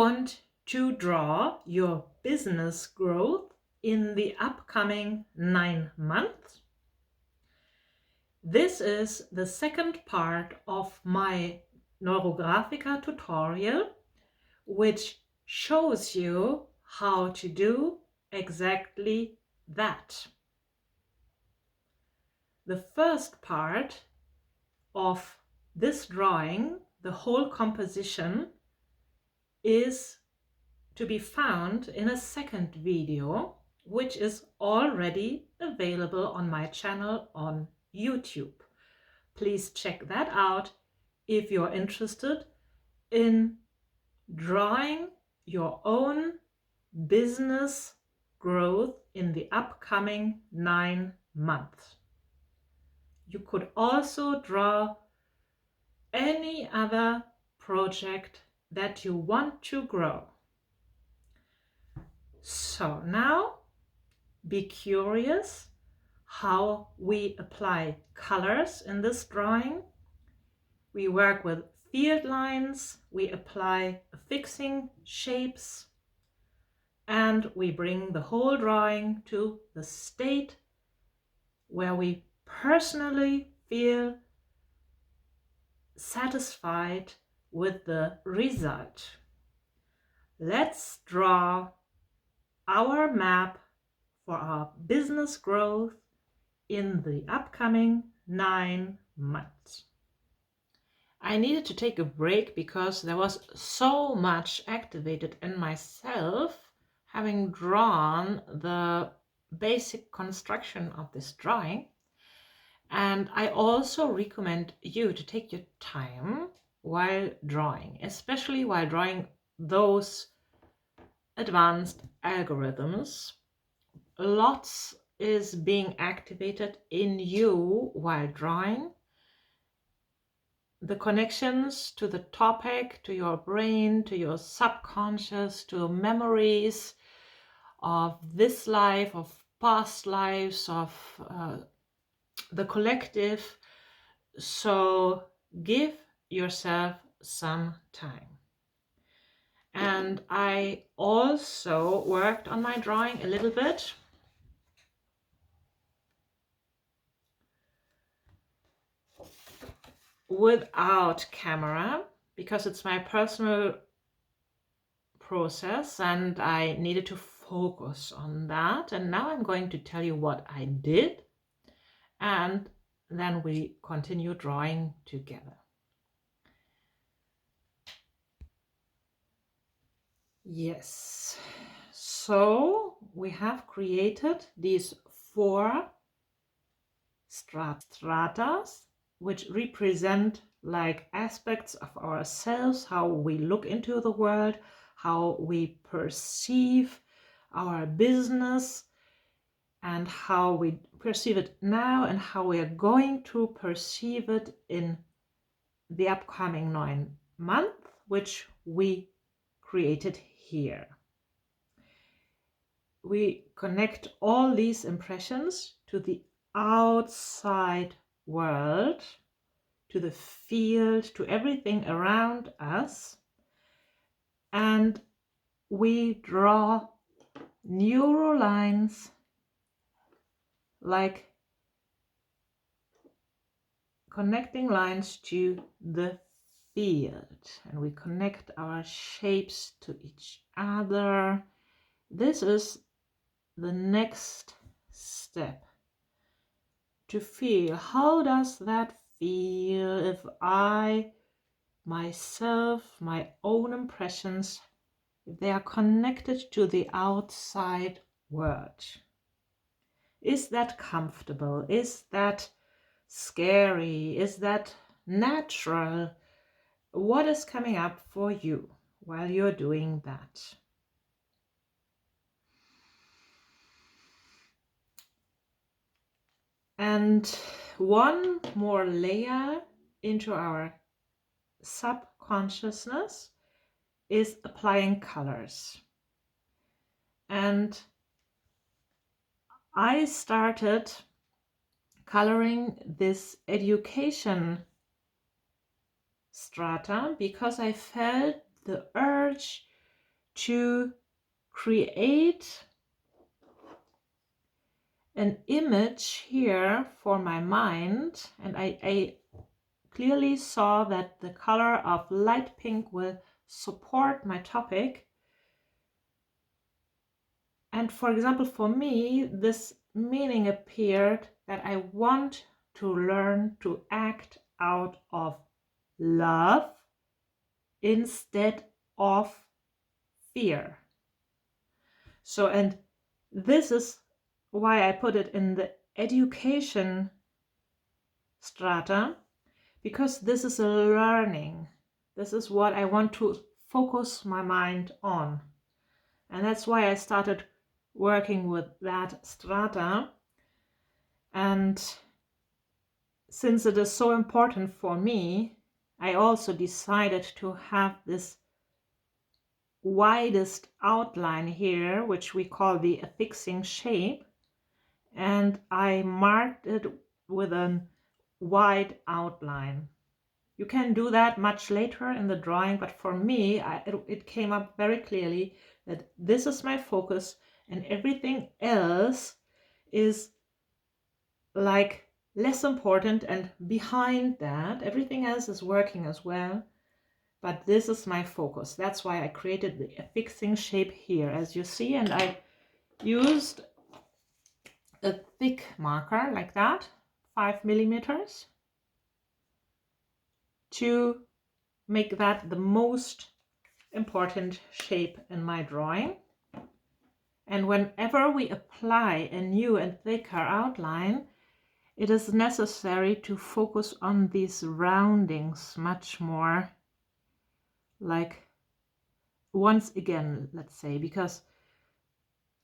want to draw your business growth in the upcoming 9 months, this is the second part of my Neurographica tutorial, which shows you how to do exactly that. The first part of this drawing, the whole composition, is to be found in a second video, which is already available on my channel on YouTube. Please check that out if you're interested in drawing your own business growth in the upcoming 9 months. You could also draw any other project that you want to grow. So now be curious how we apply colors in this drawing. We work with field lines, we apply affixing shapes, and we bring the whole drawing to the state where we personally feel satisfied with the result. Let's draw our map for our business growth in the upcoming 9 months. I needed to take a break because there was so much activated in myself, having drawn the basic construction of this drawing. And I also recommend you to take your time while drawing, especially while drawing those advanced algorithms. Lots is being activated in you while drawing. The connections to the topic, to your brain, to your subconscious, to memories of this life, of past lives, of the collective. So give yourself some time. And I also worked on my drawing a little bit. Without camera, because it's my personal process and I needed to focus on that. And now I'm going to tell you what I did, and then we continue drawing together. Yes, so we have created these 4 stratas, which represent like aspects of ourselves, how we look into the world, how we perceive our business, and how we perceive it now and how we are going to perceive it in the upcoming 9 months, which we created here. We connect all these impressions to the outside world, to the field, to everything around us, and we draw neural lines like connecting lines to the field, and we connect our shapes to each other. This is the next step, to feel how does that feel if I myself, my own impressions, if they are connected to the outside world. Is that comfortable? Is that scary? Is that natural? What is coming up for you while you're doing that? And one more layer into our subconsciousness is applying colors. And I started coloring this education strata because I felt the urge to create an image here for my mind, and I clearly saw that the color of light pink will support my topic. And for example, for me, this meaning appeared that I want to learn to act out of love instead of fear. So, and this is why I put it in the education strata, because this is a learning. This is what I want to focus my mind on. And that's why I started working with that strata. And since it is so important for me, I also decided to have this widest outline here, which we call the affixing shape. And I marked it with a wide outline. You can do that much later in the drawing, but for me, it came up very clearly that this is my focus and everything else is like less important, and behind that, everything else is working as well, but this is my focus. That's why I created the affixing shape here, as you see, and I used a thick marker like that, 5 millimeters, to make that the most important shape in my drawing. And whenever we apply a new and thicker outline, it is necessary to focus on these roundings much more, like once again, let's say, because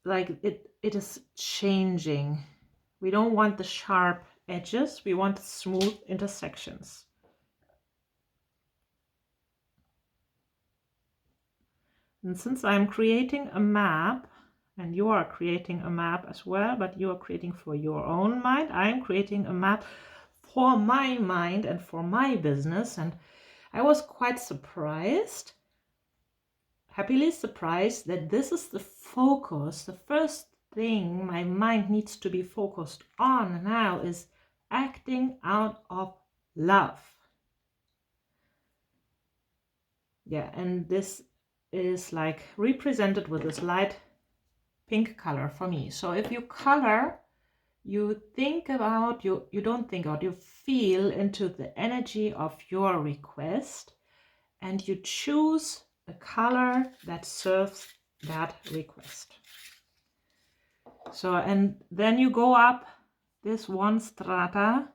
like it is changing. We don't want the sharp edges, we want smooth intersections. And since I'm creating a map, and you are creating a map as well, but you are creating for your own mind, I'm creating a map for my mind and for my business. And I was quite surprised, happily surprised, that this is the focus. The first thing my mind needs to be focused on now is acting out of love. Yeah, and this is like represented with this light pink color for me. So if you color, you think about, you don't think about, you feel into the energy of your request, and you choose a color that serves that request. So, and then you go up this one strata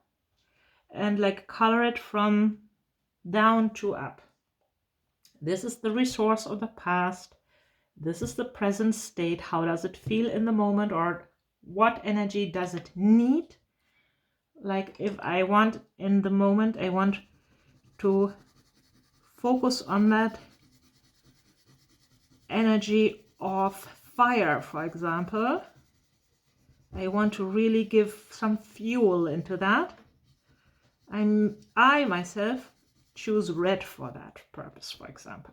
and like color it from down to up. This is the resource of the past. This is the present state. How does it feel in the moment, or what energy does it need? Like if I want in the moment, I want to focus on that energy of fire, for example. I want to really give some fuel into that. I myself choose red for that purpose, for example.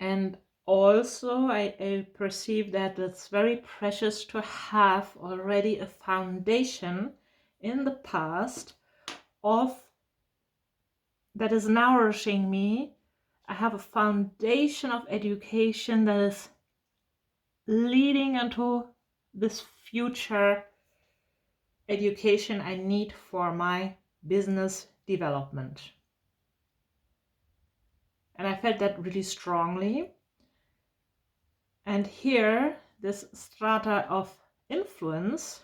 And also I perceive that it's very precious to have already a foundation in the past that is nourishing me. I have a foundation of education that is leading into this future education I need for my business development. And I felt that really strongly. And here, this strata of influence,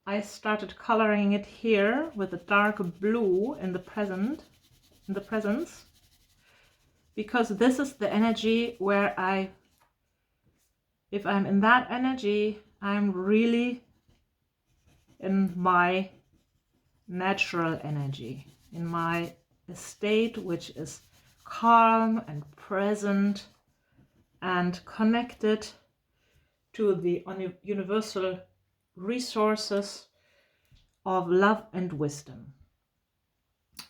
I started coloring it here with a dark blue in the presence, because this is the energy where if I'm in that energy, I'm really in my natural energy, in my state, which is calm and present and connected to the universal resources of love and wisdom.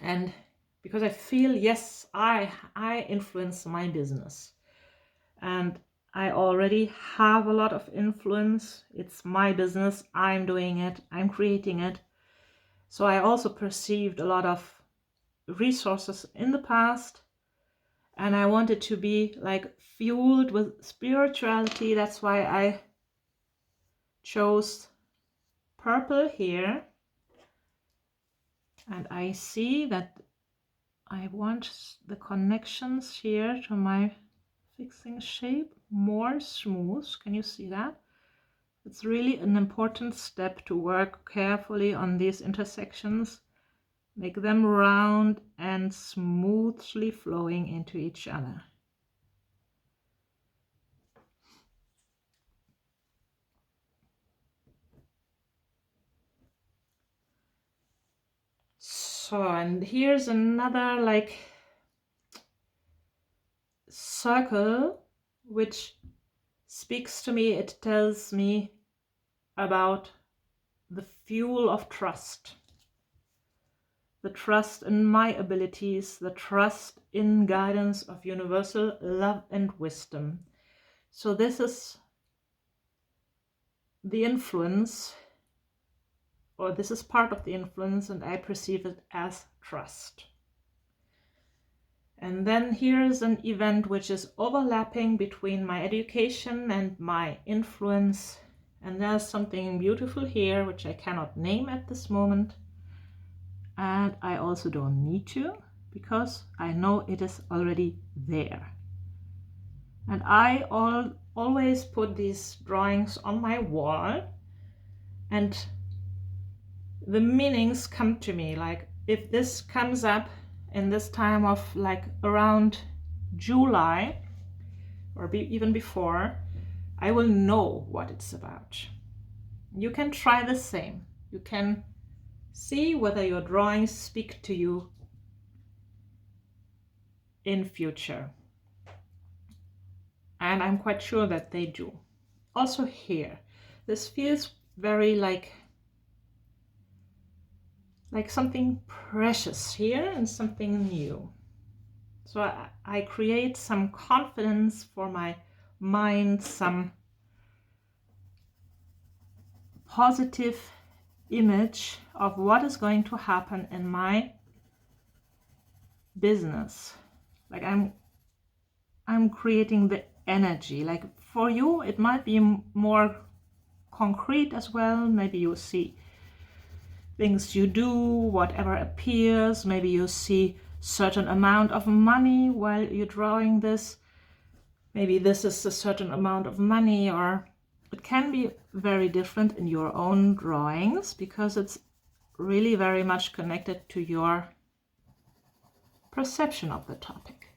And because I feel, yes, I influence my business, and I already have a lot of influence. It's my business, I'm doing it, I'm creating it. So I also perceived a lot of resources in the past, and I wanted to be like fueled with spirituality. That's why I chose purple here. And I see that I want the connections here to my fixing shape more smooth. Can you see that? It's really an important step to work carefully on these intersections. Make them round and smoothly flowing into each other. So, and here's another like circle which speaks to me. It tells me about the fuel of trust. The trust in my abilities, the trust in guidance of universal love and wisdom. So this is the influence, or this is part of the influence, and I perceive it as trust. And then here's an event which is overlapping between my education and my influence. And there's something beautiful here which I cannot name at this moment. And I also don't need to, because I know it is already there. And I always put these drawings on my wall, and the meanings come to me. Like if this comes up in this time of like around July or even before, I will know what it's about. You can try the same. You can see whether your drawings speak to you in future. And I'm quite sure that they do. Also here, this feels very like something precious here and something new. So I create some confidence for my mind, some positive image of what is going to happen in my business. Like I'm creating the energy. Like for you, it might be more concrete as well. Maybe you see things you do, whatever appears. Maybe you see certain amount of money while you're drawing this. Maybe this is a certain amount of money, or it can be very different in your own drawings, because it's really very much connected to your perception of the topic.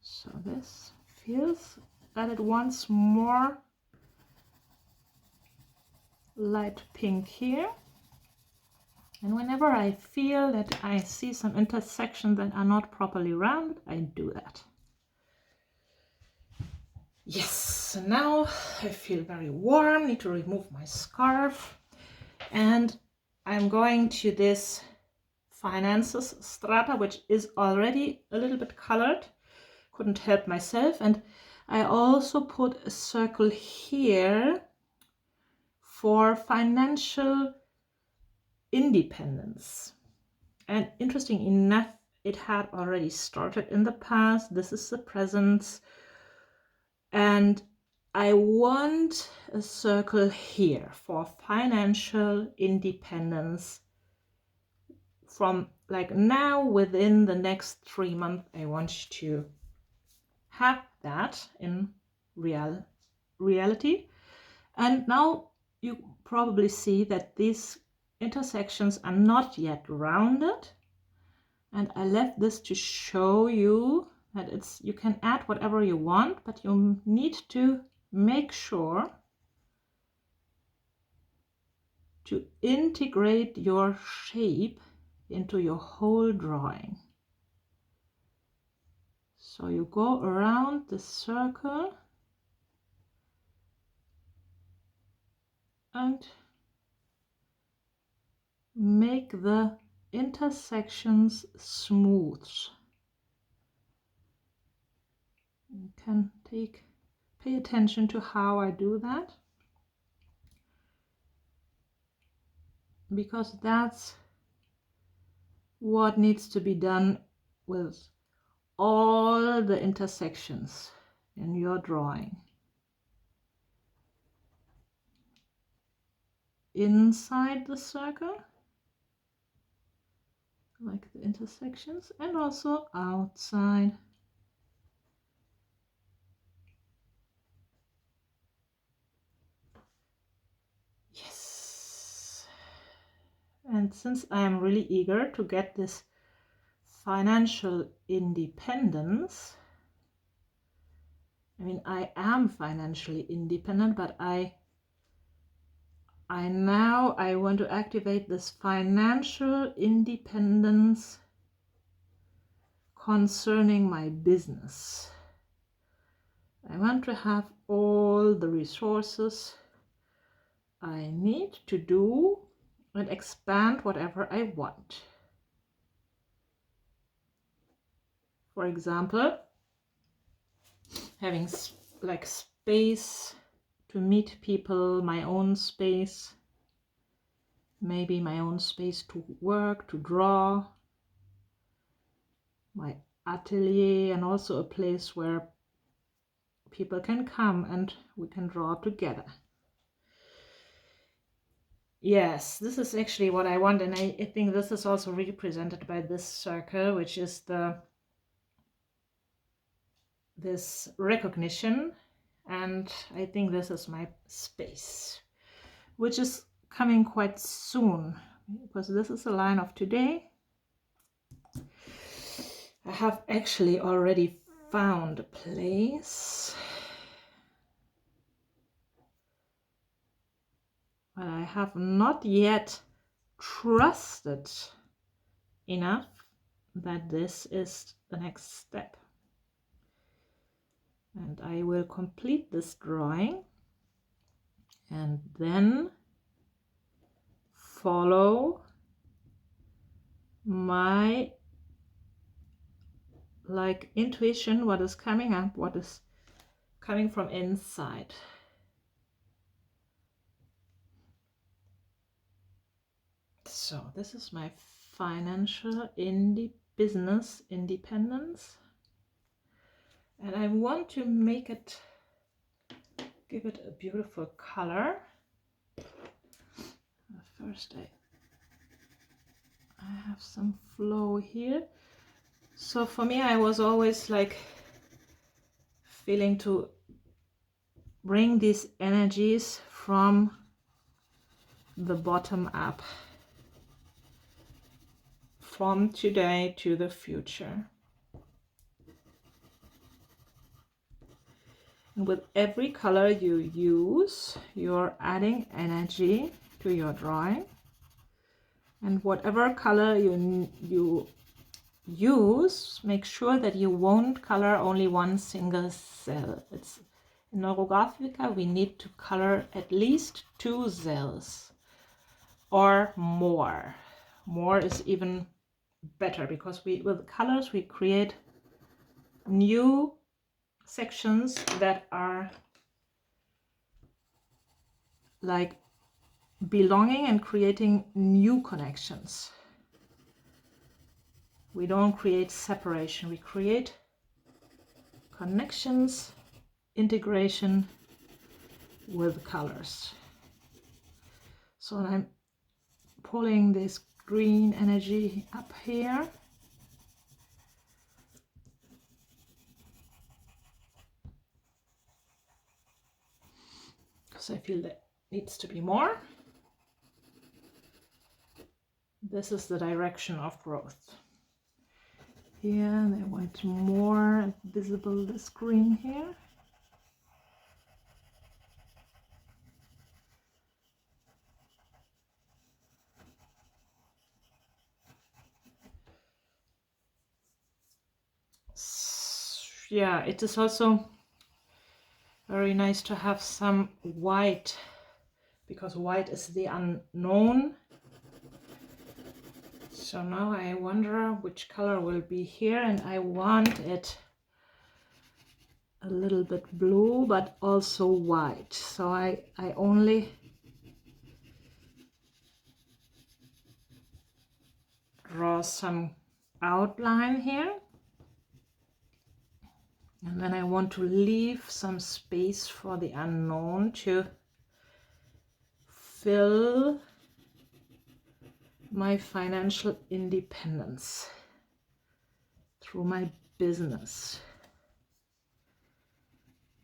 So this feels that it wants more light pink here. And whenever I feel that I see some intersections that are not properly rounded, I do that. Yes, so now I feel very warm, need to remove my scarf. And I'm going to this Finances Strata, which is already a little bit colored. Couldn't help myself. And I also put a circle here for financial independence. And interesting enough, it had already started in the past. This is the present. And I want a circle here for financial independence. From like now, within the next 3 months, I want to have that in reality. And now you probably see that these intersections are not yet rounded. And I left this to show you that you can add whatever you want, but you need to make sure to integrate your shape into your whole drawing. So you go around the circle and make the intersections smooth. You can pay attention to how I do that, because that's what needs to be done with all the intersections in your drawing. Inside the circle, like the intersections, and also outside. Yes. And since I am really eager to get this financial independence, I mean, I am financially independent, but I want to activate this financial independence concerning my business. I want to have all the resources I need to do and expand whatever I want. For example, having like space to meet people, my own space, maybe my own space to work, to draw, my atelier, and also a place where people can come and we can draw together. Yes, this is actually what I want, and I think this is also represented by this circle, which is this recognition, and I think this is my space, which is coming quite soon, because this is a line of today. I have actually already found a place, but I have not yet trusted enough that this is the next step. And I will complete this drawing and then follow my like intuition, what is coming up, what is coming from inside. So this is my financial business independence, and I want to make it, give it a beautiful color. First I have some flow here. So for me, I was always like feeling to bring these energies from the bottom up, from today to the future. And with every color you use, you're adding energy to your drawing. And whatever color you use, make sure that you won't color only one single cell. It's in Neurographica, we need to color at least 2 cells or more. More is even better, because with colors we create new sections that are like belonging and creating new connections. We don't create separation, we create connections, integration with colors. So I'm pulling this green energy up here. Because I feel that needs to be more. This is the direction of growth. Here, I want more visible, this green here. Yeah, it is also very nice to have some white, because white is the unknown. So now I wonder which color will be here, and I want it a little bit blue but also white. So I only draw some outline here, and then I want to leave some space for the unknown to fill my financial independence through my business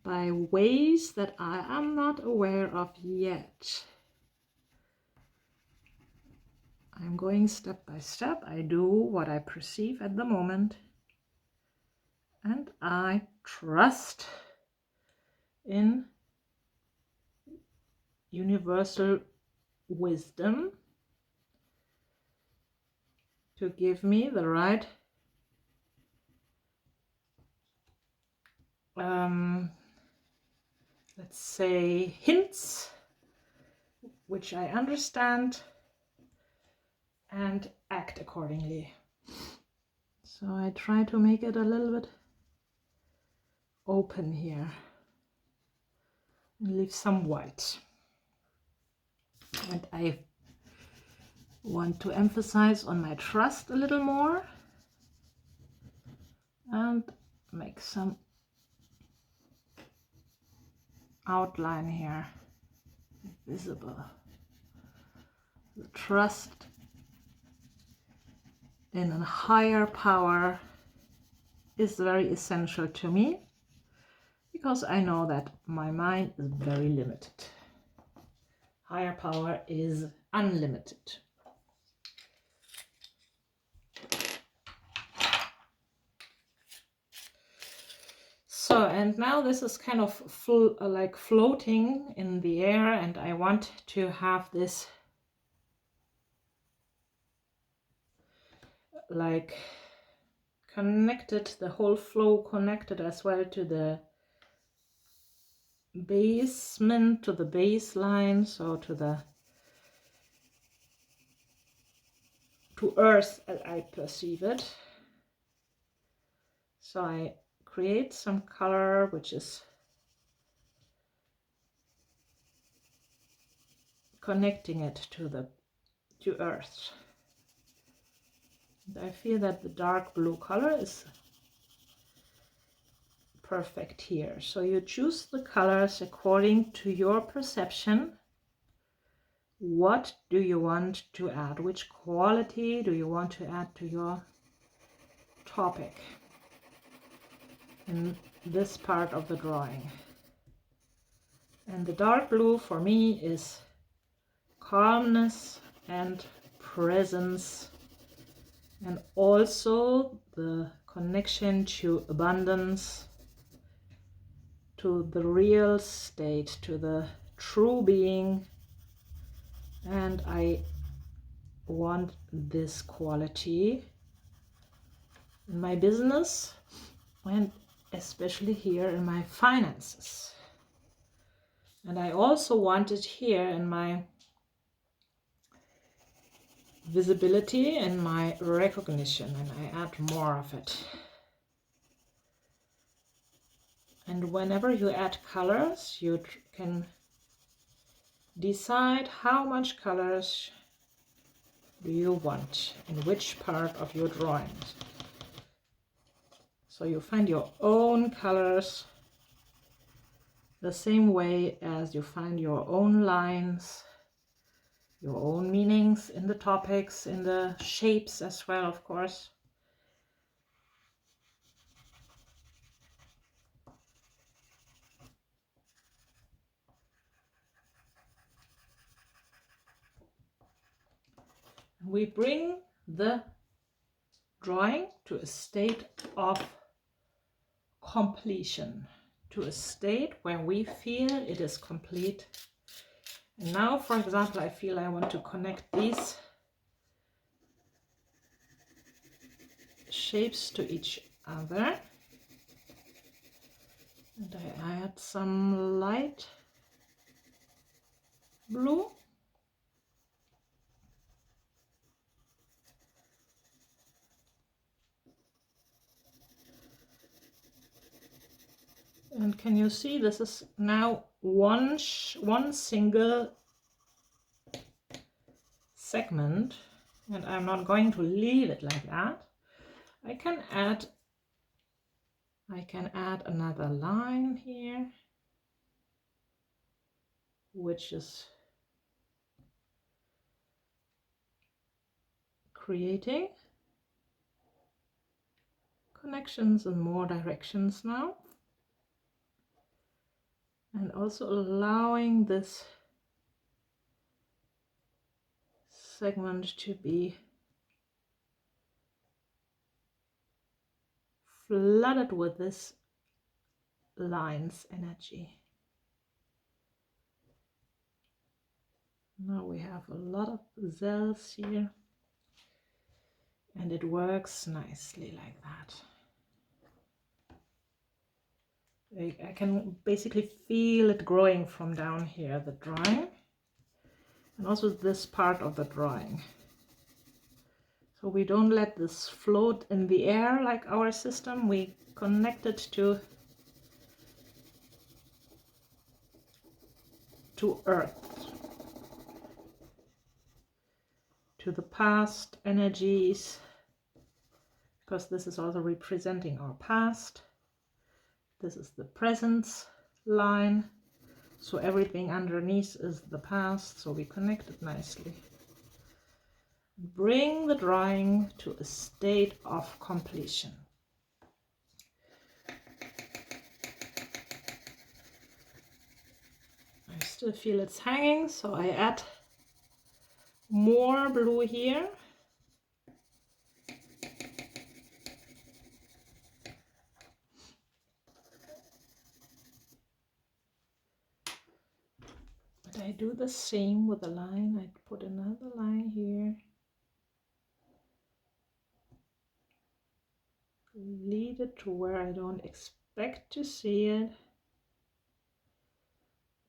by ways that I am not aware of yet. I'm going step by step. I do what I perceive at the moment, and I trust in universal wisdom to give me the right let's say hints which I understand and act accordingly. So I try to make it a little bit open here and leave some white. And I want to emphasize on my trust a little more and make some outline here visible. The trust in a higher power is very essential to me, because I know that my mind is very limited. Higher power is unlimited. So, and now this is kind of like floating in the air, and I want to have this like connected, the whole flow connected as well to the basement, to the baseline, so to earth as I perceive it. So I create some color which is connecting it to earth. And I feel that the dark blue color is perfect here. So you choose the colors according to your perception. What do you want to add? Which quality do you want to add to your topic in this part of the drawing? And the dark blue for me is calmness and presence, and also the connection to abundance, to the real state, to the true being. And I want this quality in my business, and especially here in my finances. And I also want it here in my visibility and my recognition, and I add more of it. And whenever you add colors, you can decide how much colors do you want in which part of your drawings. So you find your own colors the same way as you find your own lines, your own meanings in the topics, in the shapes as well, of course. We bring the drawing to a state of completion, to a state where we feel it is complete. And now, for example, I feel I want to connect these shapes to each other. And I add some light blue. And can you see this is now one single segment, and I'm not going to leave it like that. I can add another line here, which is creating connections in more directions now, and also allowing this segment to be flooded with this line's energy. Now we have a lot of cells here, and it works nicely like that. I can basically feel it growing from down here, the drawing, and also this part of the drawing. So we don't let this float in the air like our system. We connect it to Earth, to the past energies, because this is also representing our past. This is the presence line, so everything underneath is the past, so we connect it nicely. Bring the drawing to a state of completion. I still feel it's hanging, so I add more blue here. But I do the same with the line. I put another line here. Lead it to where I don't expect to see it.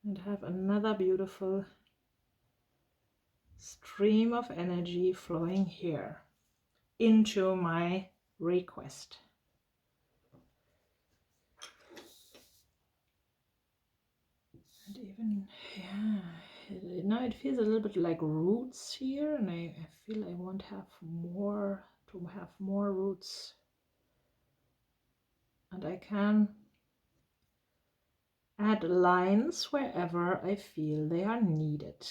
And have another beautiful stream of energy flowing here into my request. And even, yeah, now it feels a little bit like roots here, and I feel I want to have more roots. And I can add lines wherever I feel they are needed.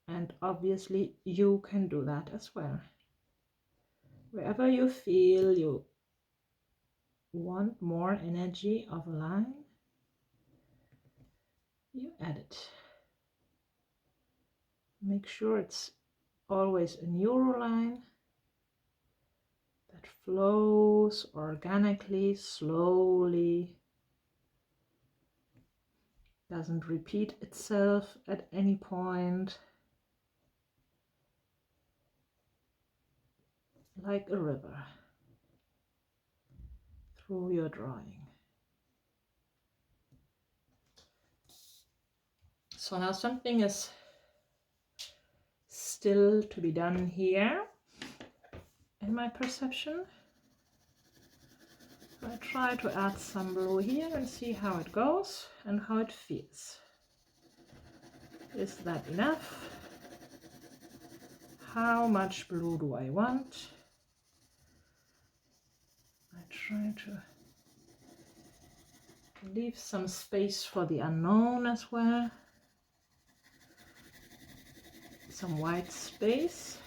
And obviously you can do that as well. Wherever you feel you want more energy of a line, you add it. Make sure it's always a neuro line that flows organically, slowly, doesn't repeat itself at any point, like a river through your drawing. So now something is still to be done here in my perception. I try to add some blue here and see how it goes and how it feels. Is that enough? How much blue do I want? I try to leave some space for the unknown as well. Some white space.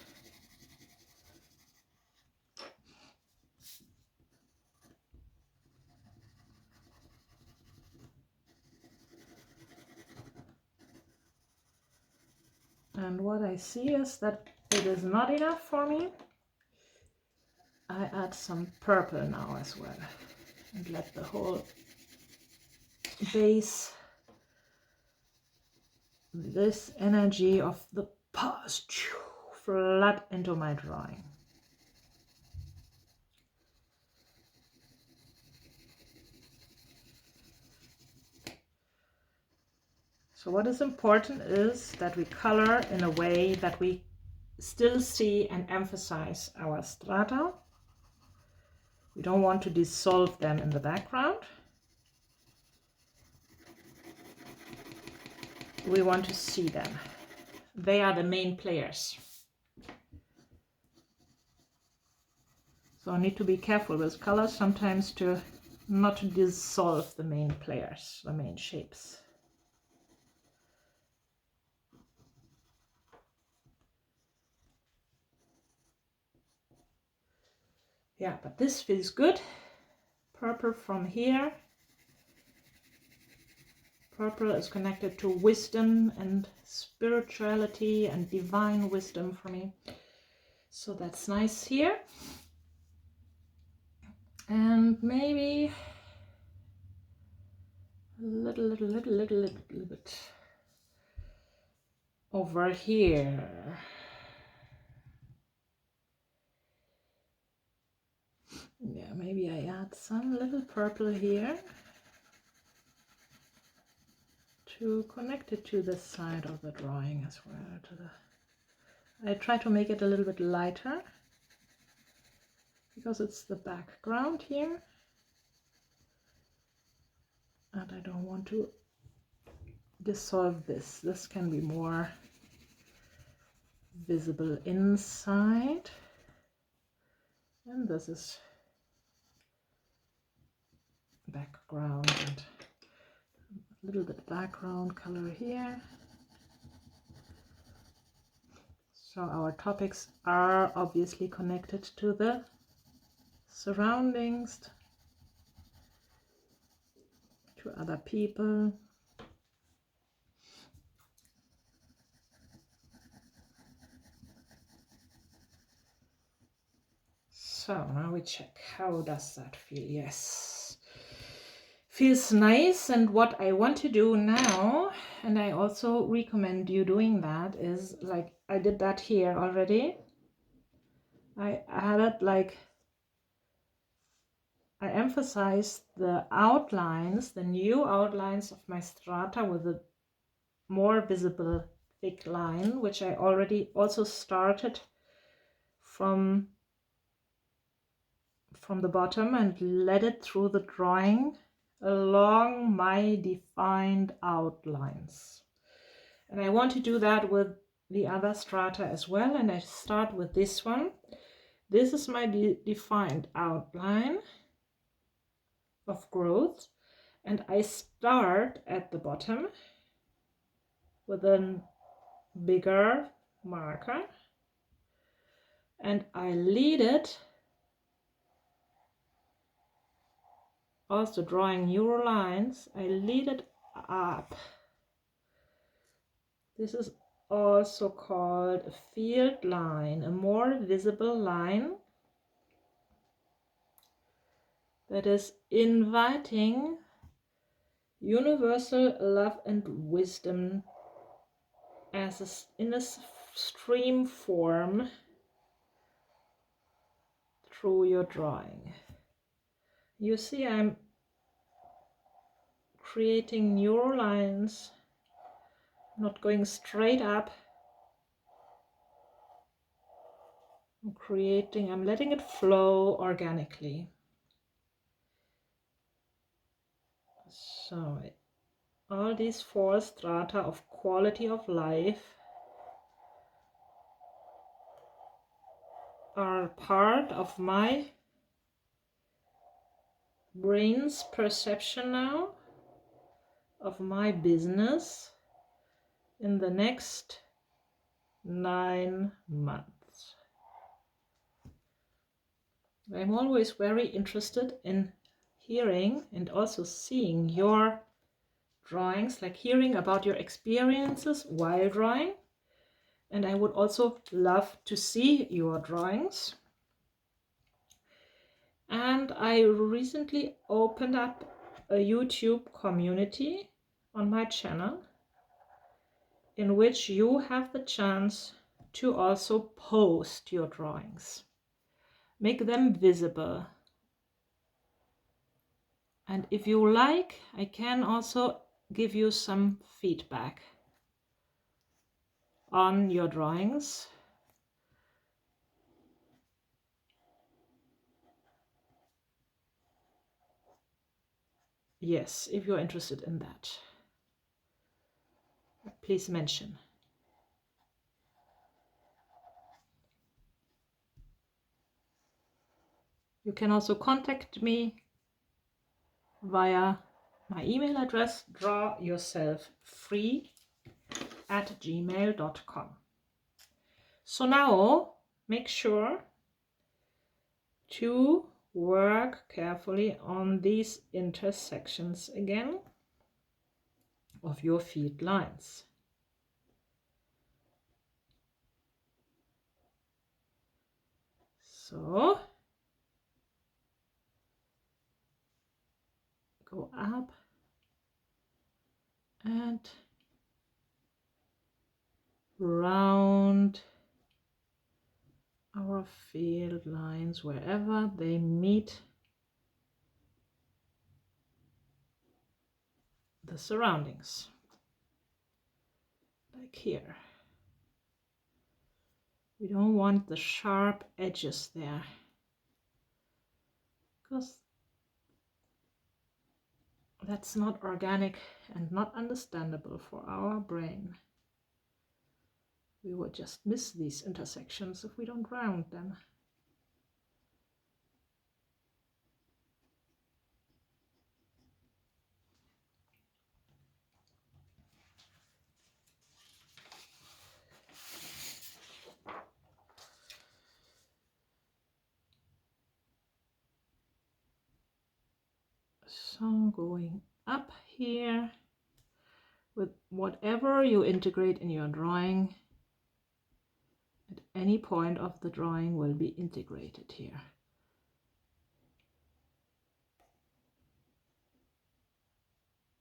And what I see is that it is not enough for me. I add some purple now as well, and let the whole base, this energy of the past, flood into my drawing. So what is important is that we color in a way that we still see and emphasize our strata, We don't want to dissolve them in the background. We want to see them. They are the main players. So I need to be careful with colors sometimes to not dissolve the main players, the main shapes. Yeah, but this feels good. Purple from here. Purple is connected to wisdom and spirituality and divine wisdom for me. So that's nice here. And maybe a little bit over here. Yeah, maybe I add some little purple here to connect it to the side of the drawing as well. I try to make it a little bit lighter because it's the background here. And I don't want to dissolve this. This can be more visible inside. And this is background and a little bit background color here. So our topics are obviously connected to the surroundings, to other people. So now we check, how does that feel? Yes, feels nice. And what I want to do now, and I also recommend you doing that, is like I did that here already. I added, like, I emphasized the outlines, the new outlines of my strata with a more visible thick line, which I already also started from the bottom and led it through the drawing along my defined outlines. And I want to do that with the other strata as well, and I start with this one. This is my defined outline of growth, and I start at the bottom with a bigger marker, and I lead it, also drawing neural lines, I lead it up. This is also called a field line, a more visible line that is inviting universal love and wisdom as in a stream form through your drawing. You see, I'm creating neural lines, not going straight up. I'm letting it flow organically. So all these 4 strata of quality of life are part of my brain's perception now of my business in the next 9 months. I'm always very interested in hearing and also seeing your drawings, like hearing about your experiences while drawing. And I would also love to see your drawings. And I recently opened up a YouTube community on my channel in which you have the chance to also post your drawings, make them visible. And if you like, I can also give you some feedback on your drawings. Yes, if you're interested in that, please mention. You can also contact me via my email address, drawyourselffree@gmail.com. So now make sure to work carefully on these intersections again of your field lines. So go up and round our field lines wherever they meet the surroundings, like here. We don't want the sharp edges there, because that's not organic and not understandable for our brain. We would just miss these intersections if we don't round them. So going up here with whatever you integrate in your drawing, at any point of the drawing will be integrated here.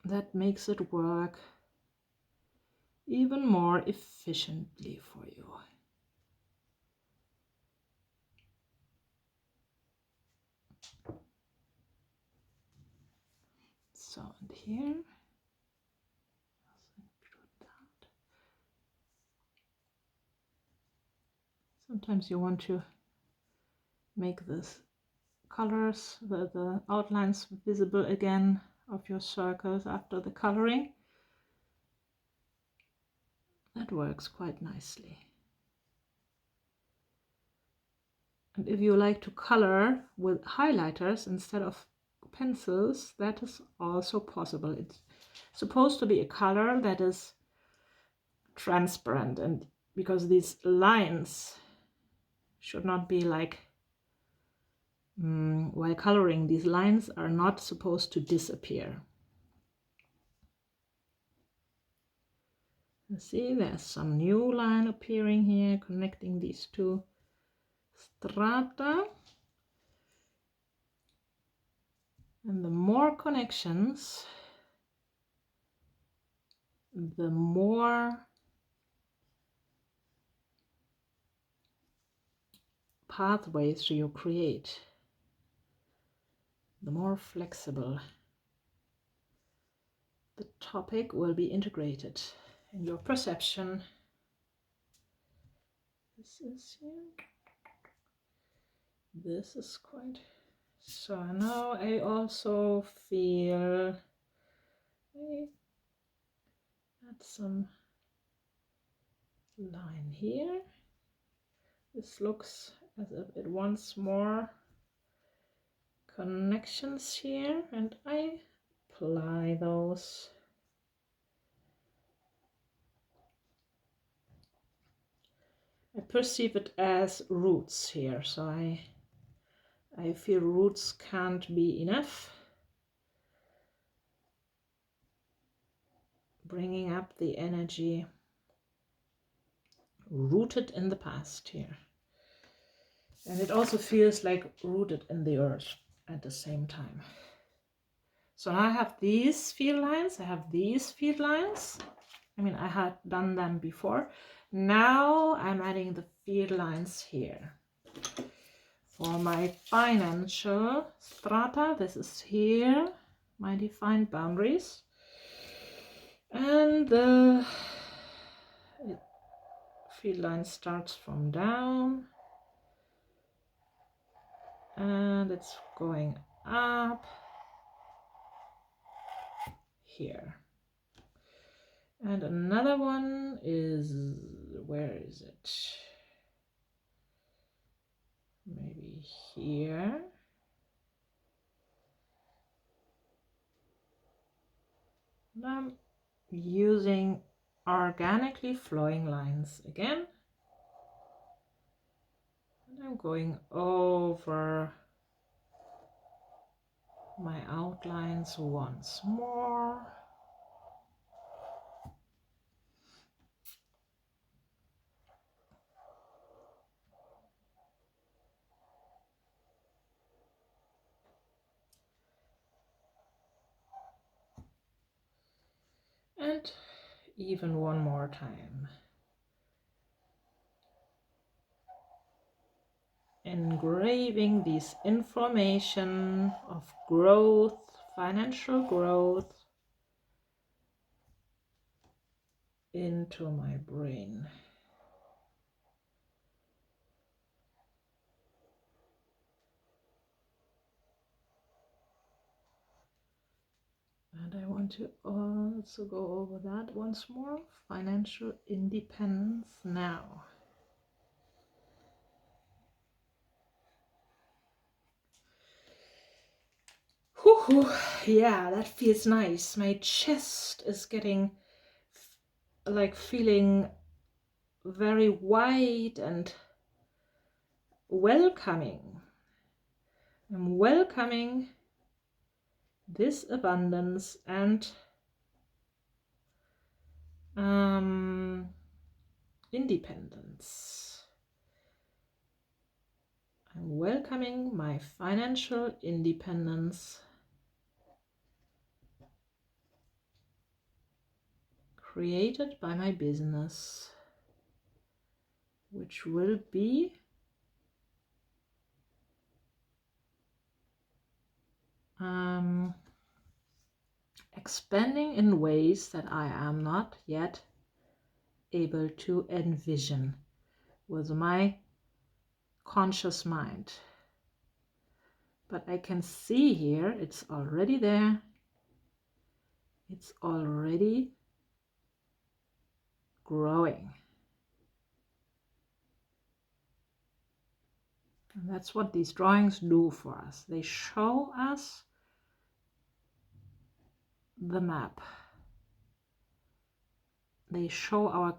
That makes it work even more efficiently for you. So, and here, sometimes you want to make this colors, the outlines visible again of your circles after the coloring. That works quite nicely. And if you like to color with highlighters instead of pencils, that is also possible. It's supposed to be a color that is transparent, and because these lines should not be like, while coloring, these lines are not supposed to disappear. You see, there's some new line appearing here connecting these two strata. And the more connections, the more pathways you create, the more flexible the topic will be integrated in your perception. This is here. This is quite... So now I also feel I add some line here. This looks as if it wants more connections here, and I apply those. I perceive it as roots here, so I feel roots can't be enough. Bringing up the energy rooted in the past here. And it also feels like rooted in the earth at the same time. So now I have these field lines, I have these field lines. I mean, I had done them before. Now I'm adding the field lines here. For my financial strata, this is here, my defined boundaries. And the field line starts from down and it's going up here. And another one is, where is it? Maybe here. And I'm using organically flowing lines again. And I'm going over my outlines once more. And even one more time. Engraving this information of growth, financial growth, into my brain. And I want to also go over that once more. Financial independence now. Whew, yeah, that feels nice. My chest is getting like feeling very wide and welcoming. I'm welcoming this abundance and independence. I'm welcoming my financial independence, created by my business, which will be expanding in ways that I am not yet able to envision with my conscious mind. But I can see here, it's already there. It's already growing. And that's what these drawings do for us. They show us the map. They show our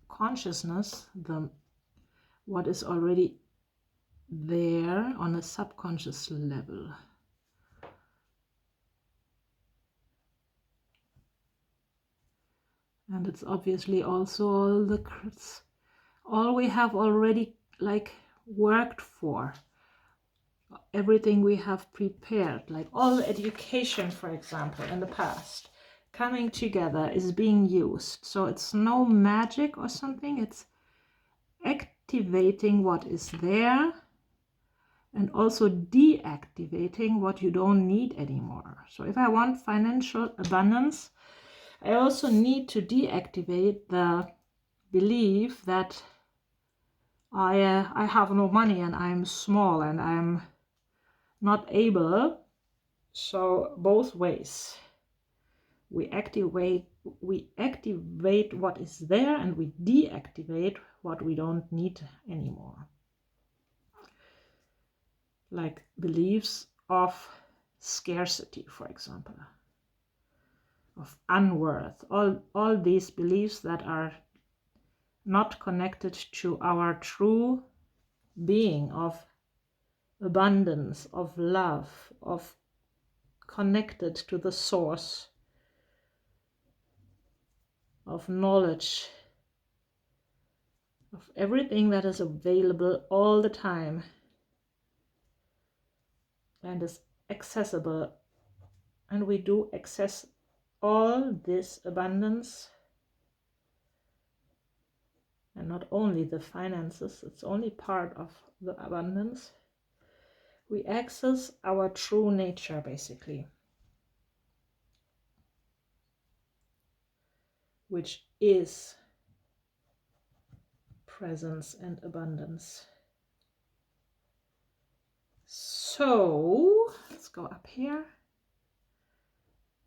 consciousness what is already there on a subconscious level. And it's obviously also all we have already like worked for, everything we have prepared, like all education, for example, in the past, coming together is being used. So it's no magic or something, it's activating what is there and also deactivating what you don't need anymore. So if I want financial abundance, I also need to deactivate the belief that I have no money and I'm small and I'm not able. So both ways. We activate what is there and we deactivate what we don't need anymore. Like beliefs of scarcity, for example, of unworth, all these beliefs that are not connected to our true being of abundance, of love, of connected to the source of knowledge, of everything that is available all the time and is accessible. And we do access all this abundance, and not only the finances, it's only part of the abundance. We access our true nature, basically, which is presence and abundance. So let's go up here.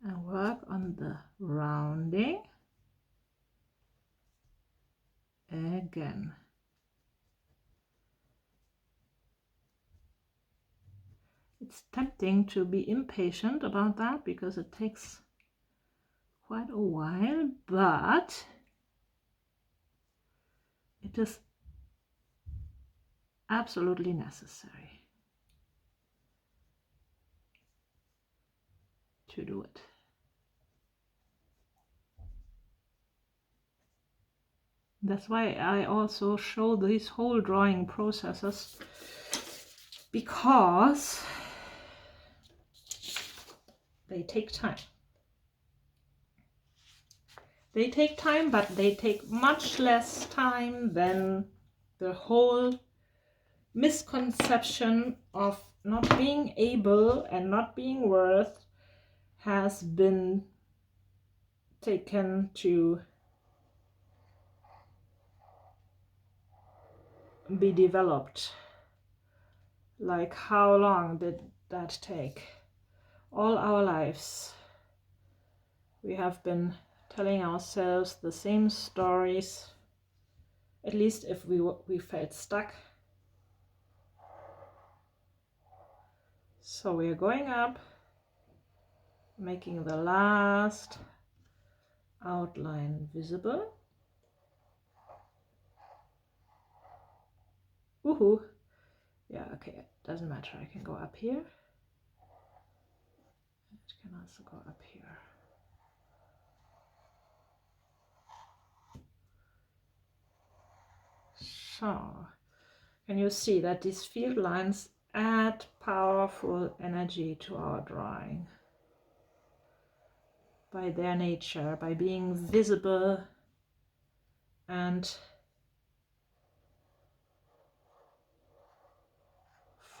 and work on the rounding again. It's tempting to be impatient about that because it takes quite a while, but it is absolutely necessary to do it. That's why I also show these whole drawing processes, because they take time. They take time, but they take much less time than the whole misconception of not being able and not being worth has been taken to be developed. Like, how long did that take? All our lives we have been telling ourselves the same stories, at least if we felt stuck. So we are going up, making the last outline visible. Woohoo! Yeah, okay, it doesn't matter. I can go up here. It can also go up here. So, can you see that these field lines add powerful energy to our drawing? By their nature, by being visible and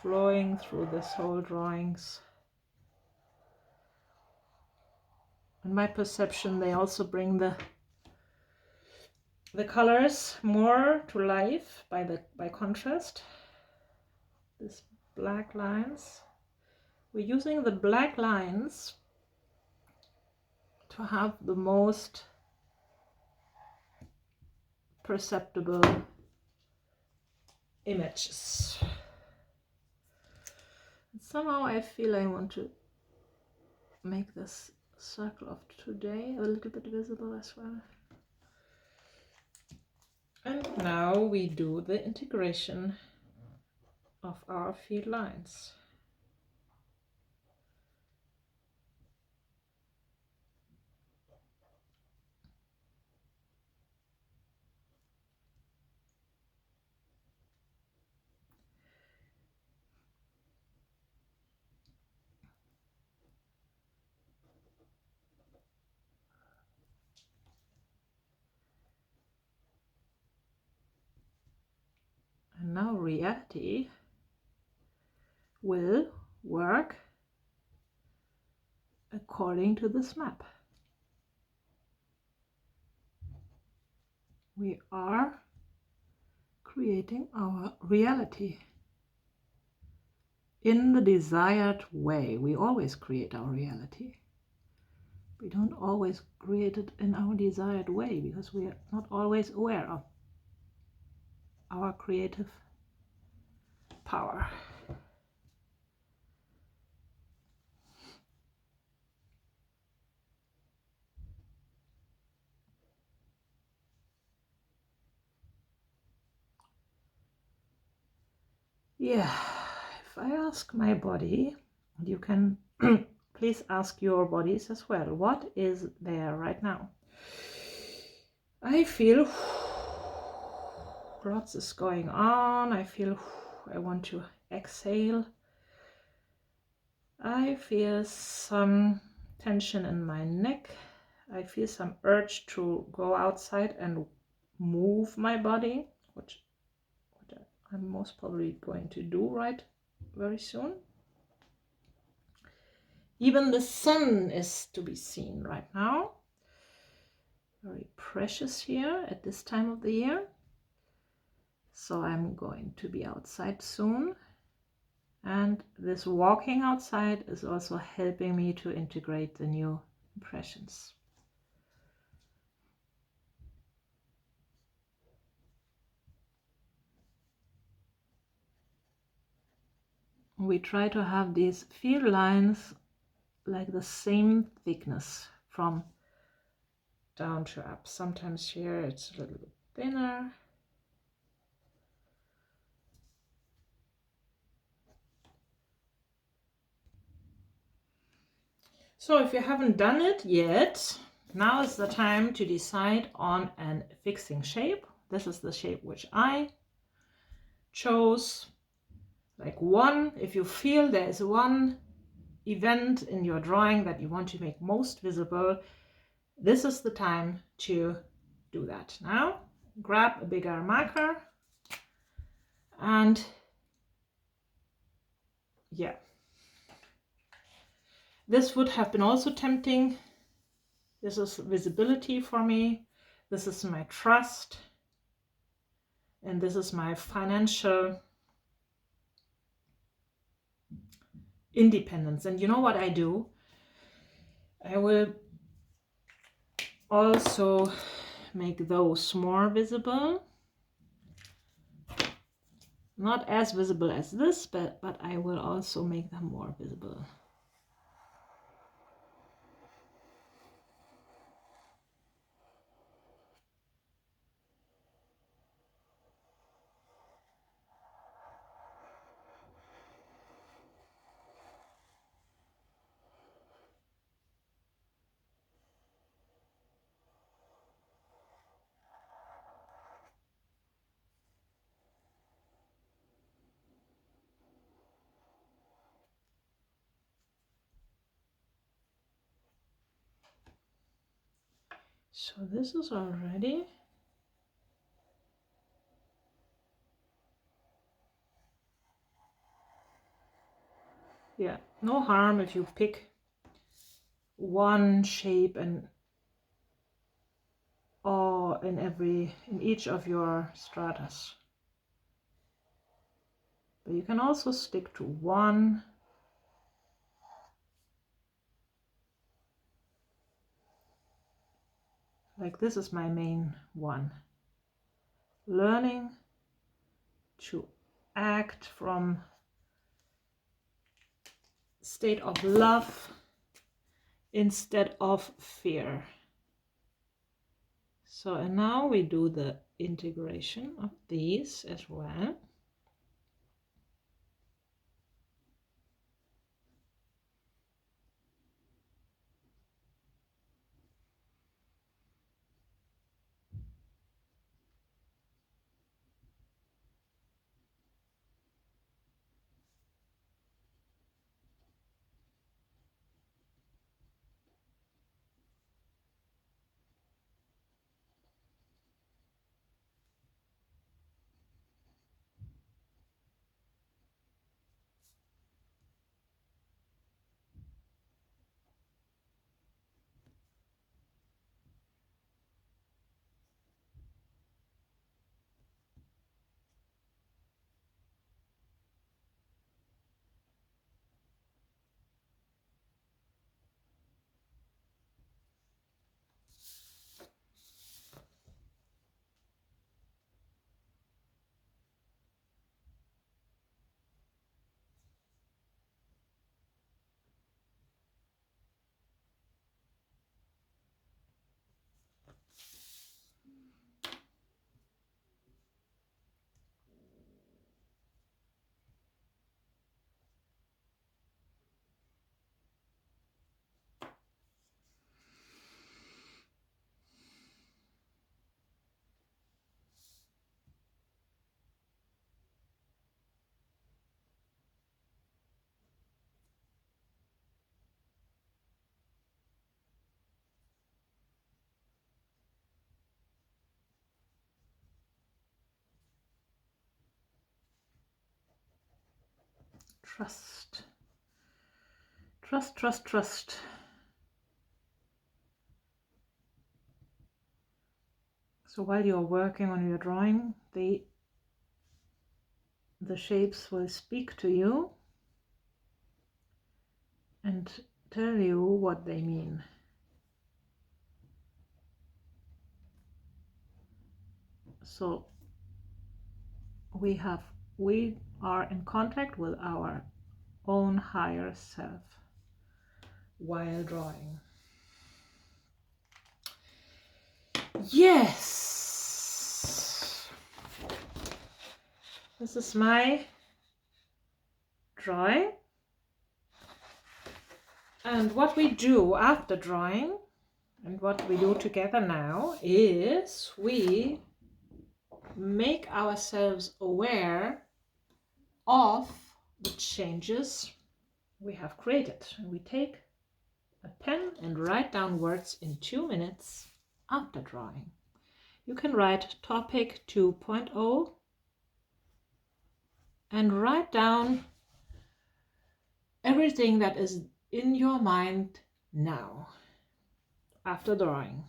flowing through this whole drawings. In my perception, they also bring the colors more to life by contrast. These black lines. We're using the black lines to have the most perceptible images. And somehow I feel I want to make this circle of today a little bit visible as well. And now we do the integration of our field lines. And now reality will work according to this map. We are creating our reality in the desired way. We always create our reality. We don't always create it in our desired way because we are not always aware of our creative power. Yeah, if I ask my body, you can please ask your bodies as well. What is there right now? I feel lots is going on. I feel I want to exhale. I feel some tension in my neck. I feel some urge to go outside and move my body, which I'm most probably going to do very soon. Even the sun is to be seen right now. Very precious here at this time of the year. So I'm going to be outside soon. And this walking outside is also helping me to integrate the new impressions. We try to have these field lines like the same thickness from down to up. Sometimes here it's a little bit thinner. So if you haven't done it yet, now is the time to decide on a fixing shape. This is the shape which I chose. Like one, if you feel there is one event in your drawing that you want to make most visible, this is the time to do that. Now grab a bigger marker and yeah, this would have been also tempting. This is visibility for me. This is my trust. And this is my financial independence. And you know what I do? I will also make those more visible. Not as visible as this, but I will also make them more visible. So this is already yeah, no harm if you pick one shape and or in each of your stratas. But you can also stick to one. Like this is my main one. Learning to act from state of love instead of fear. So, and now we do the integration of these as well. Trust. Trust, trust, trust. So while you're working on your drawing, the shapes will speak to you and tell you what they mean. So we are in contact with our own higher self while drawing. Yes, this is my drawing, and what we do after drawing and what we do together now is we make ourselves aware of the changes we have created. We take a pen and write down words in 2 minutes after drawing. You can write topic 2.0 and write down everything that is in your mind now after drawing.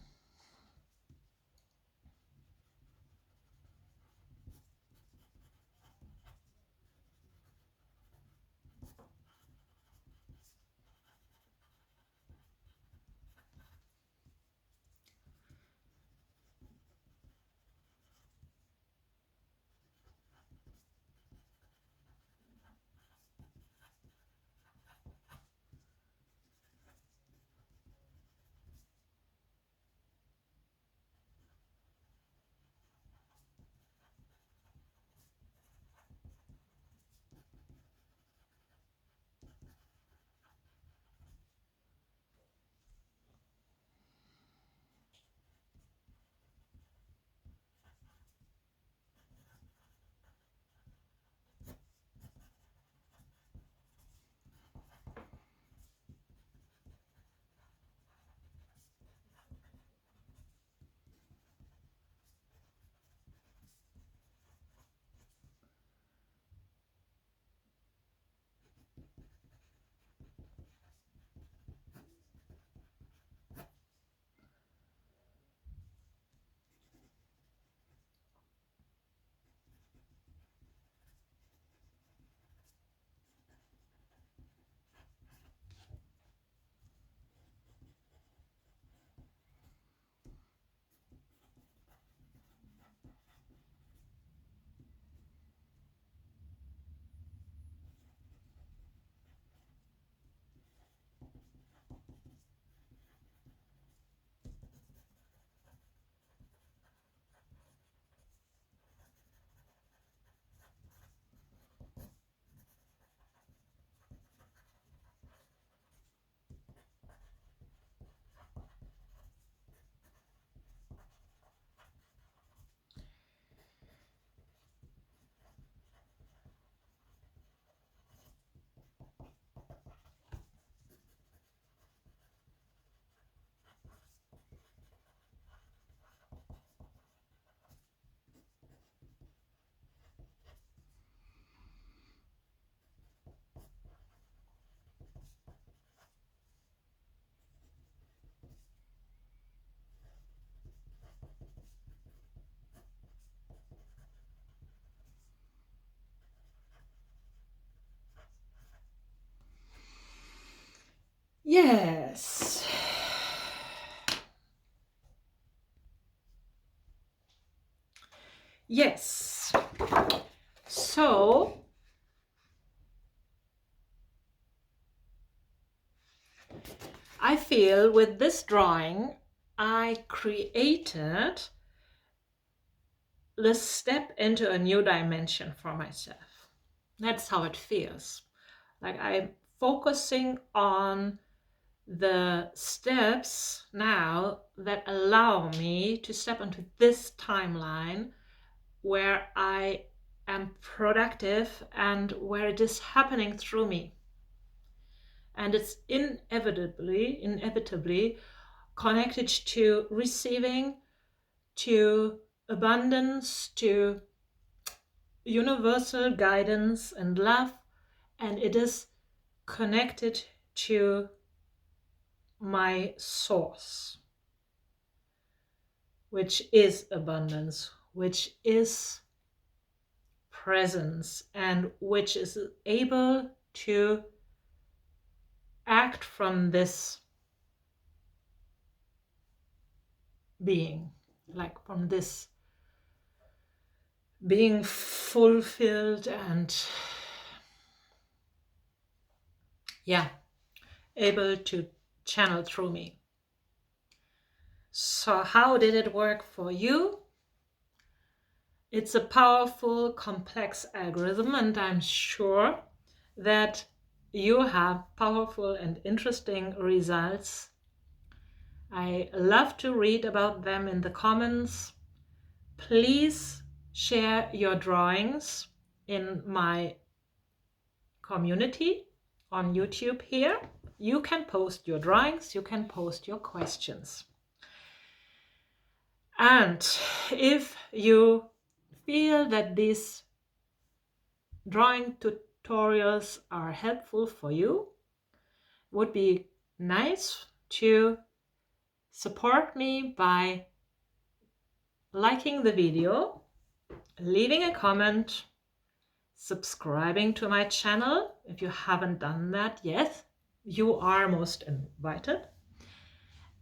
Yes. Yes. So I feel with this drawing, I created the step into a new dimension for myself. That's how it feels. Like I'm focusing on the steps now that allow me to step into this timeline where I am productive and where it is happening through me. And it's inevitably connected to receiving, to abundance, to universal guidance and love, and it is connected to my source, which is abundance, which is presence, and which is able to act from this being, like from this being fulfilled and able to channel through me. So how did it work for you? It's a powerful, complex algorithm, and I'm sure that you have powerful and interesting results. I love to read about them in the comments. Please share your drawings in my community on YouTube here. You can post your drawings, you can post your questions. And if you feel that these drawing tutorials are helpful for you, it would be nice to support me by liking the video, leaving a comment, subscribing to my channel. If you haven't done that yet, you are most invited,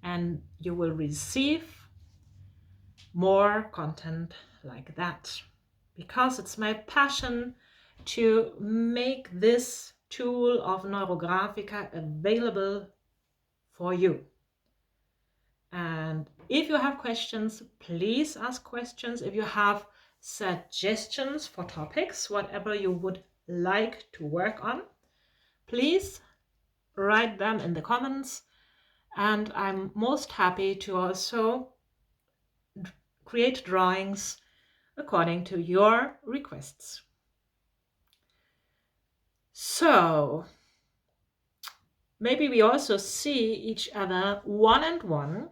and you will receive more content like that, because it's my passion to make this tool of Neurographica available for you. And if you have questions, please ask questions. If you have suggestions for topics, whatever you would like to work on, please write them in the comments. And I'm most happy to also create drawings according to your requests. So maybe we also see each other one-on-one,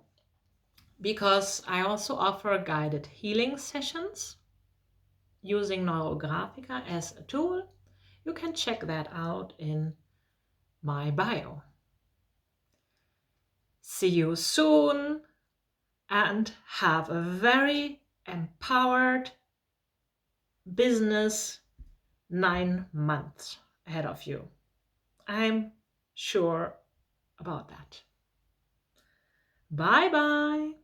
because I also offer guided healing sessions using Neurographica as a tool. You can check that out in my bio. See you soon, and have a very empowered business 9 months ahead of you. I'm sure about that. Bye bye.